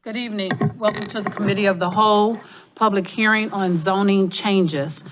Good evening. Welcome to the Committee of the Whole public hearing on zoning changes.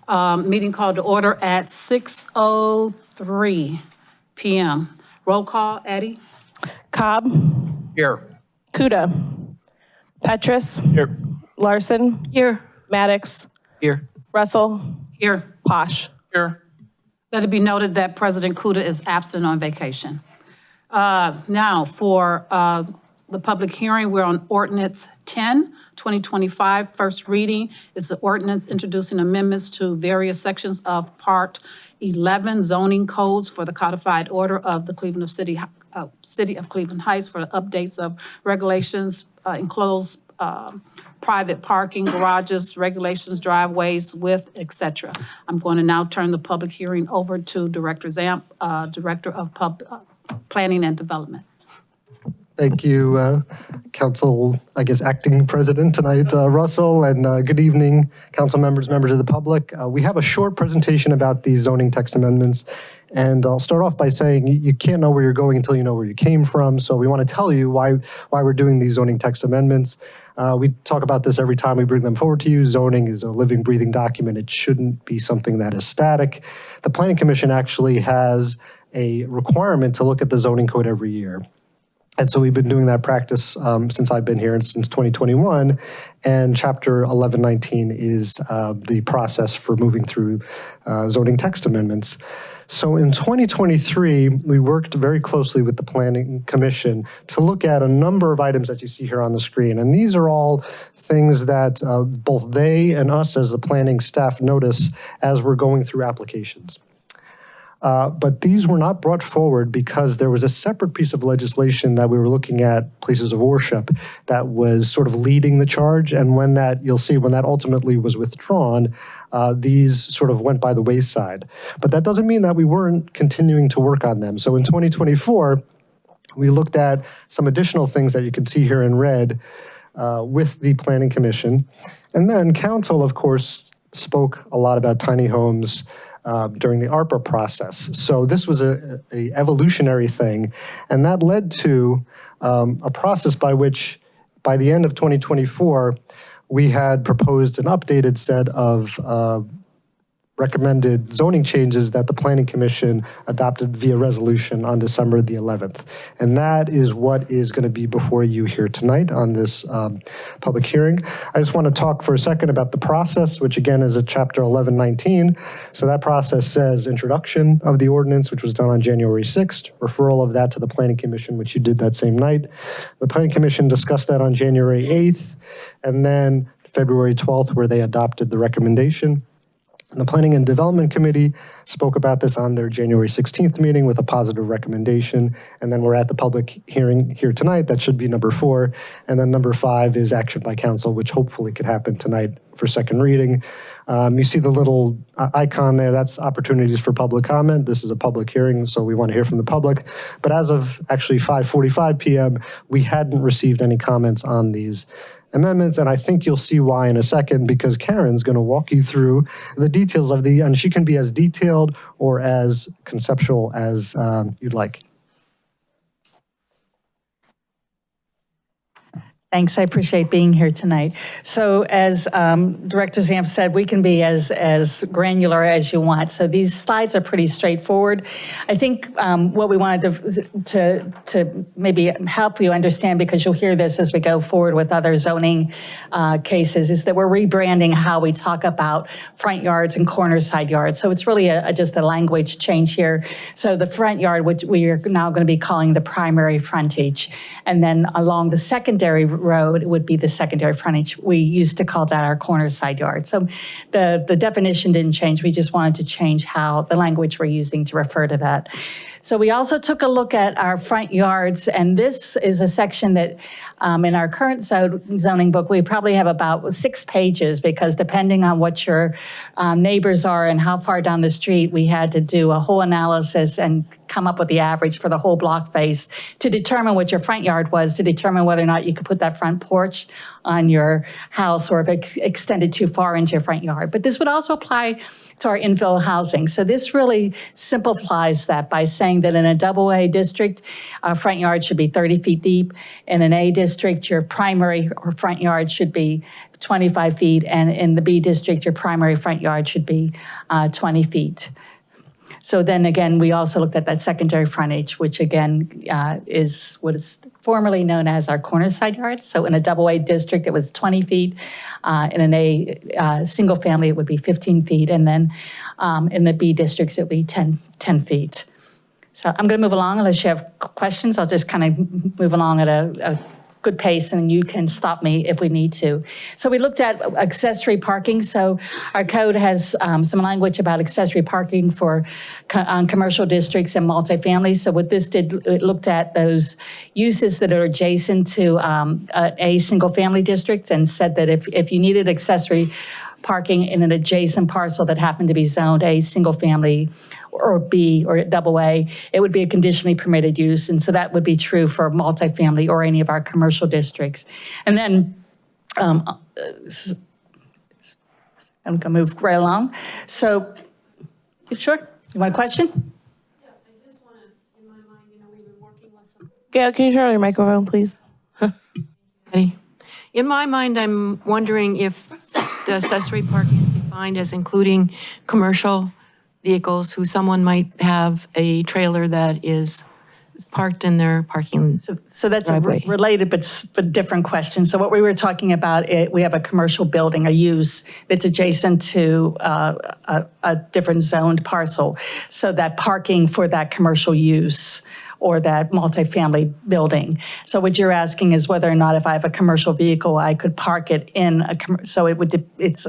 Meeting called to order at 6:03 p.m. Roll call, Eddie. Cobb. Here. Kuda. Petrus. Here. Larson. Here. Maddox. Here. Russell. Here. Posh. Here. Let it be noted that President Kuda is absent on vacation. Now for the public hearing, we're on Ordinance 10, 2025, first reading. It's the ordinance introducing amendments to various sections of Part 11 zoning codes for the codified order of the Cleveland City of Cleveland Heights for the updates of regulations, enclosed private parking, garages, regulations, driveways, width, et cetera. I'm going to now turn the public hearing over to Director Zamp, Director of Planning and Development. Thank you, Council, Acting President tonight, Russell, and good evening, Council members, members of the public. We have a short presentation about these zoning text amendments, and I'll start off by saying you can't know where you're going until you know where you came from, so we want to tell you why we're doing these zoning text amendments. We talk about this every time we bring them forward to you. Zoning is a living, breathing document. It shouldn't be something that is static. The Planning Commission actually has a requirement to look at the zoning code every year. And so we've been doing that practice since I've been here and since 2021. And Chapter 1119 is the process for moving through zoning text amendments. So in 2023, we worked very closely with the Planning Commission to look at a number of items that you see here on the screen. And these are all things that both they and us as the planning staff notice as we're going through applications. But these were not brought forward because there was a separate piece of legislation that we were looking at, places of worship, that was sort of leading the charge. And when that, you'll see when that ultimately was withdrawn, these sort of went by the wayside. But that doesn't mean that we weren't continuing to work on them. So in 2024, we looked at some additional things that you can see here in red with the Planning Commission. And then Council, of course, spoke a lot about tiny homes during the ARPA process. So this was a evolutionary thing, and that led to a process by which, by the end of 2024, we had proposed an updated set of recommended zoning changes that the Planning Commission adopted via resolution on December the 11th. And that is what is going to be before you here tonight on this public hearing. I just want to talk for a second about the process, which again is at Chapter 1119. So that process says introduction of the ordinance, which was done on January 6th, referral of that to the Planning Commission, which you did that same night. The Planning Commission discussed that on January 8th, and then February 12th, where they adopted the recommendation. The Planning and Development Committee spoke about this on their January 16th meeting with a positive recommendation. And then we're at the public hearing here tonight. That should be number 4. And then number 5 is action by council, which hopefully could happen tonight for second reading. You see the little icon there, that's opportunities for public comment. This is a public hearing, so we want to hear from the public. But as of actually 5:45 p.m., we hadn't received any comments on these amendments, and I think you'll see why in a second, because Karen's going to walk you through the details of and she can be as detailed or as conceptual as you'd like. Thanks, I appreciate being here tonight. So as Director Zamp said, we can be as granular as you want. So these slides are pretty straightforward. I think what we wanted to maybe help you understand, because you'll hear this as we go forward with other zoning cases, is that we're rebranding how we talk about front yards and corner side yards. So it's really just a language change here. So the front yard, which we are now going to be calling the primary frontage, and then along the secondary road would be the secondary frontage. We used to call that our corner side yard. So the definition didn't change. We just wanted to change how the language we're using to refer to that. So we also took a look at our front yards, and this is a section that in our current zoning book, we probably have about 6 pages, because depending on what your neighbors are and how far down the street, we had to do a whole analysis and come up with the average for the whole block face to determine what your front yard was, to determine whether or not you could put that that front porch on your house or if it extended too far into your front yard. But this would also apply to our infill housing. So this really simplifies that by saying that in a double A district, front yard should be 30 feet deep. In an A district, your primary or front yard should be 25 feet. And in the B district, your primary front yard should be 20 feet. So then again, we also looked at that secondary frontage, which again is what is formerly known as our corner side yards. So in a double A district, it was 20 feet. In an A single family, it would be 15 feet. And then in the B districts, it would be 10 feet. So I'm going to move along unless you have questions. I'll just kind of move along at a good pace, and you can stop me if we need to. So we looked at accessory parking. So our code has some language about accessory parking for commercial districts and multifamily. So what this did, it looked at those uses that are adjacent to a single family district and said that if you needed accessory parking in an adjacent parcel that happened to be zoned a single family or B or double A, it would be a conditionally permitted use. And so that would be true for multifamily or any of our commercial districts. And then I'm going to move right along. So, sure, you want a question? Yeah, I just want to, in my mind, we've been working with some. Gail, can you turn on your microphone, please? Ready? In my mind, I'm wondering if the accessory parking is defined as including commercial vehicles who someone might have a trailer that is parked in their parking. So that's a Driveway. related but different question. So what we were talking about, we have a commercial building, a use that's adjacent to a different zoned parcel. So that parking for that commercial use or that multifamily building. So what you're asking is whether or not if I have a commercial vehicle, I could park it in so it would, it's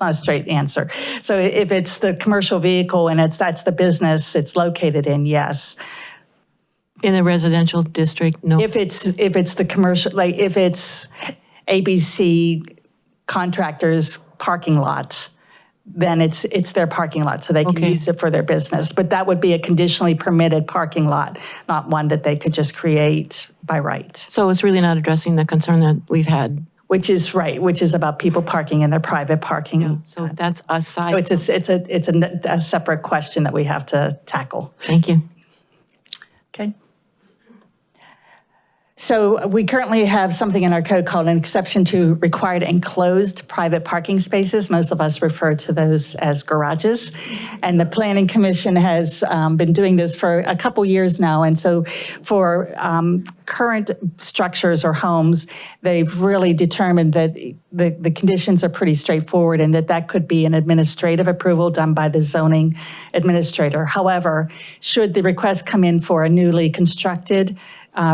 not a straight answer. So if it's the commercial vehicle and that's the business it's located in, yes. In a residential district, no. If it's the commercial, like if it's ABC contractors parking lot, then it's their parking lot, so they can Okay. use it for their business. But that would be a conditionally permitted parking lot, not one that they could just create by right. So it's really not addressing the concern that we've had. Which is right, which is about people parking in their private parking. So that's a So side. it's a separate question that we have to tackle. Thank you. Okay. So we currently have something in our code called an exception to required enclosed private parking spaces. Most of us refer to those as garages. And the Planning Commission has been doing this for a couple years now. And so for current structures or homes, they've really determined that the conditions are pretty straightforward and that could be an administrative approval done by the zoning administrator. However, should the request come in for a newly constructed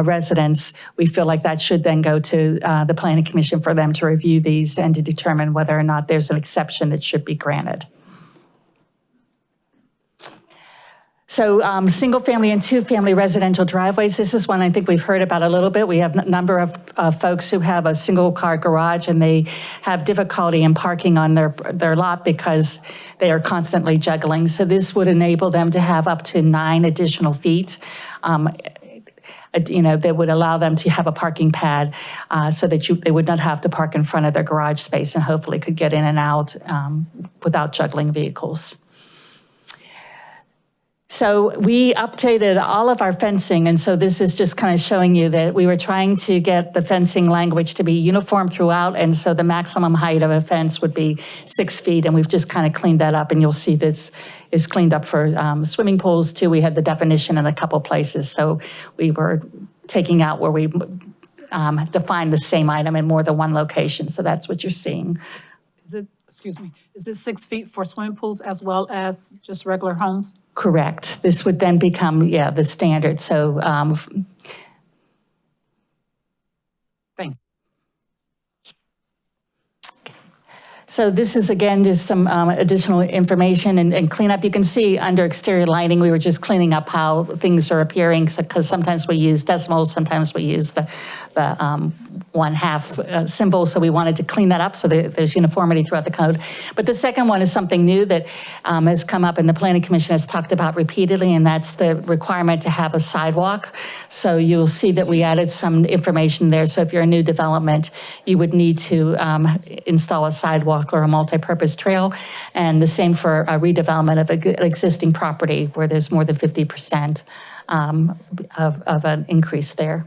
residence, we feel like that should then go to the Planning Commission for them to review these and to determine whether or not there's an exception that should be granted. So single family and two family residential driveways, this is one I think we've heard about a little bit. We have a number of folks who have a single car garage and they have difficulty in parking on their lot because they are constantly juggling. So this would enable them to have up to 9 additional feet. That would allow them to have a parking pad so that they would not have to park in front of their garage space and hopefully could get in and out without juggling vehicles. So we updated all of our fencing, and so this is just kind of showing you that we were trying to get the fencing language to be uniform throughout, and so the maximum height of a fence would be 6 feet, and we've just kind of cleaned that up, and you'll see this is cleaned up for swimming pools too. We had the definition in a couple places, so we were taking out where we defined the same item in more than one location, so that's what you're seeing. Is it 6 feet for swimming pools as well as just regular homes? Correct. This would then become, the standard. So Thank you. So this is, again, just some additional information and cleanup. You can see under exterior lighting, we were just cleaning up how things are appearing, because sometimes we use decimals, sometimes we use the 1/2 symbol, so we wanted to clean that up so that there's uniformity throughout the code. But the second one is something new that has come up and the Planning Commission has talked about repeatedly, and that's the requirement to have a sidewalk. So you'll see that we added some information there. So if you're a new development, you would need to install a sidewalk or a multi-purpose trail, and the same for a redevelopment of an existing property where there's more than 50% of an increase there.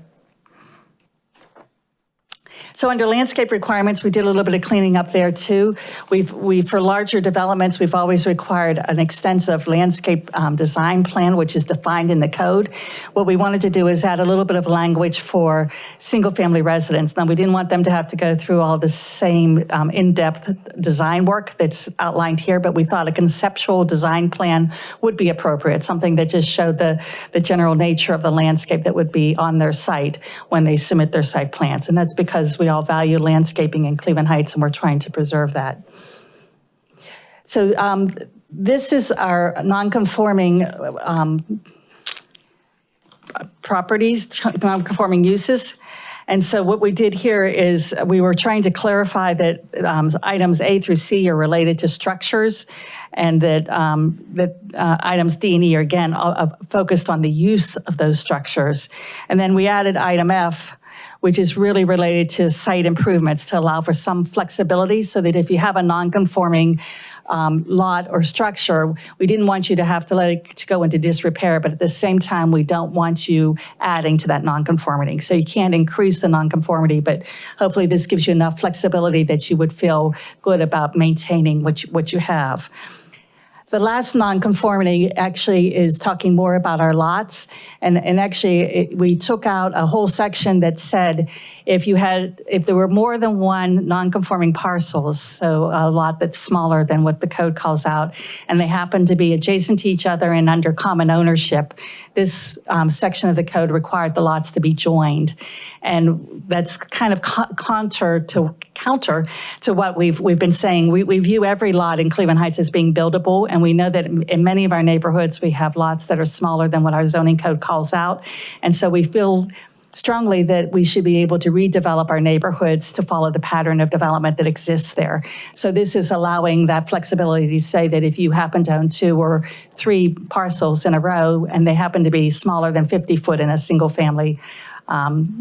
So under landscape requirements, we did a little bit of cleaning up there too. For larger developments, we've always required an extensive landscape design plan, which is defined in the code. What we wanted to do is add a little bit of language for single-family residents. Now, we didn't want them to have to go through all the same in-depth design work that's outlined here, but we thought a conceptual design plan would be appropriate, something that just showed the general nature of the landscape that would be on their site when they submit their site plans. And that's because we all value landscaping in Cleveland Heights, and we're trying to preserve that. So this is our non-conforming properties, non-conforming uses. And so what we did here is we were trying to clarify that items A through C are related to structures, and that items D and E are, again, focused on the use of those structures. And then we added item F, which is really related to site improvements to allow for some flexibility, so that if you have a non-conforming lot or structure, we didn't want you to have to let it go into disrepair, but at the same time, we don't want you adding to that non-conformity. So you can't increase the non-conformity, but hopefully this gives you enough flexibility that you would feel good about maintaining what you have. The last nonconformity actually is talking more about our lots. And actually, we took out a whole section that said if there were more than one nonconforming parcels, so a lot that's smaller than what the code calls out, and they happen to be adjacent to each other and under common ownership, this section of the code required the lots to be joined. And that's kind of counter to what we've been saying. We view every lot in Cleveland Heights as being buildable, and we know that in many of our neighborhoods, we have lots that are smaller than what our zoning code calls out. And so we feel strongly that we should be able to redevelop our neighborhoods to follow the pattern of development that exists there. So this is allowing that flexibility to say that if you happen to own 2 or 3 parcels in a row, and they happen to be smaller than 50 foot in a single family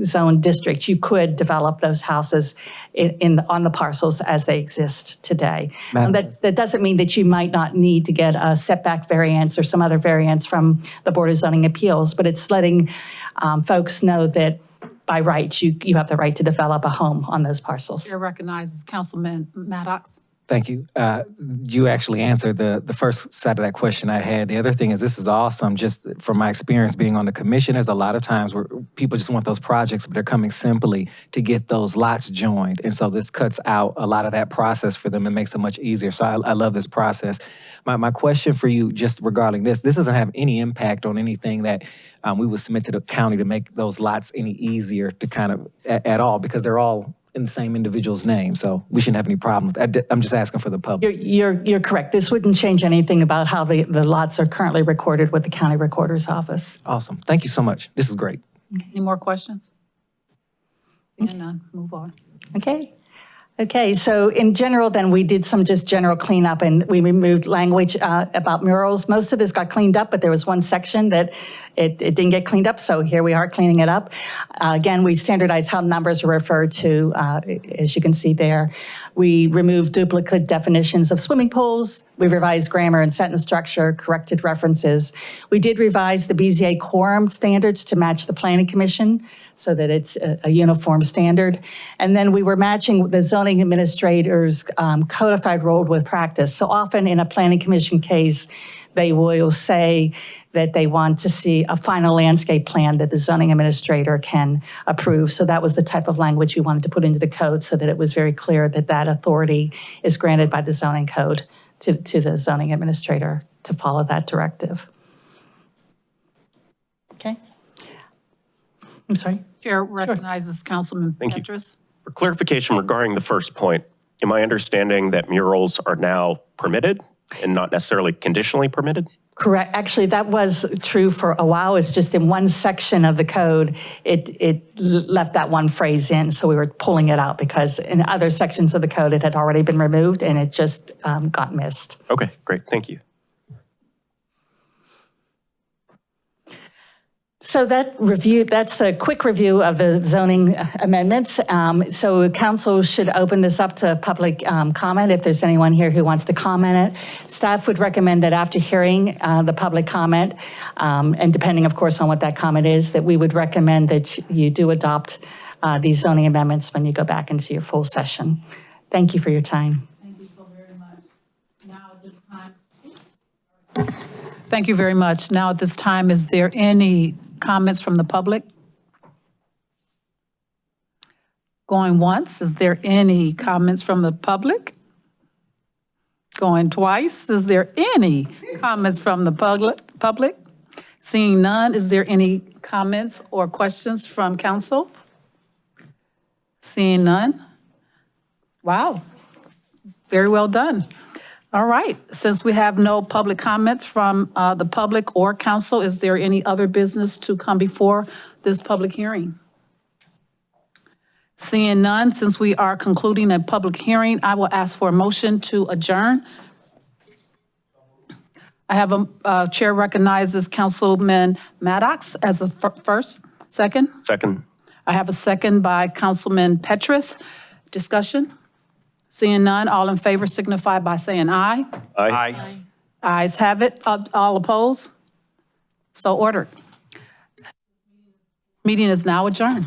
zone district, you could develop those houses on the parcels as they exist today. That doesn't mean that you might not need to get a setback variance or some other variance from the Board of Zoning Appeals, but it's letting folks know that by right, you have the right to develop a home on those parcels. Chair recognizes Councilman Maddox. Thank you. You actually answered the first side of that question I had. The other thing is, this is awesome. Just from my experience being on the commission, there's a lot of times where people just want those projects, but they're coming simply to get those lots joined. And so this cuts out a lot of that process for them and makes it much easier. So I love this process. My question for you, just regarding this doesn't have any impact on anything that we would submit to the county to make those lots any easier to kind of at all, because they're all in the same individual's name, so we shouldn't have any problems. I'm just asking for the public. You're correct. This wouldn't change anything about how the lots are currently recorded with the county recorder's office. Awesome. Thank you so much. This is great. Any more questions? Seeing none, move on. Okay, so in general, then we did some just general cleanup, and we removed language about murals. Most of this got cleaned up, but there was one section that it didn't get cleaned up, so here we are cleaning it up. Again, we standardized how numbers are referred to, as you can see there. We removed duplicate definitions of swimming pools. We revised grammar and sentence structure, corrected references. We did revise the BZA quorum standards to match the Planning Commission so that it's a uniform standard. And then we were matching the zoning administrator's codified role with practice. So often in a Planning Commission case, they will say that they want to see a final landscape plan that the zoning administrator can approve. So that was the type of language we wanted to put into the code so that it was very clear that that authority is granted by the zoning code to the zoning administrator to follow that directive. Okay. I'm sorry. Chair recognizes Councilman Thank you. Petrus. For clarification regarding the first point, Am I understanding that murals are now permitted and not necessarily conditionally permitted? Correct. Actually, that was true for a while. It's just in one section of the code, it left that one phrase in. So we were pulling it out because in other sections of the code, it had already been removed and it just got missed. Okay, great. Thank you. So that's the quick review of the zoning amendments. So council should open this up to public comment if there's anyone here who wants to comment it. Staff would recommend that after hearing the public comment, and depending of course on what that comment is, that we would recommend that you do adopt these zoning amendments when you go back into your full session. Thank you for your time. Thank you so very much. Now at this time. Thank you very much. Now at this time, is there any comments from the public? Going once, is there any comments from the public? Going twice, is there any comments from the public? Seeing none, is there any comments or questions from council? Seeing none? Wow, very well done. All right, since we have no public comments from the public or council, is there any other business to come before this public hearing? Seeing none, since we are concluding a public hearing, I will ask for a motion to adjourn. I have a chair recognizes Councilman Maddox as a first. Second? Second. I have a second by Councilman Petrus. Discussion? Seeing none, all in favor signify by saying aye. Aye. Ayes have it. All opposed? So ordered. Meeting is now adjourned.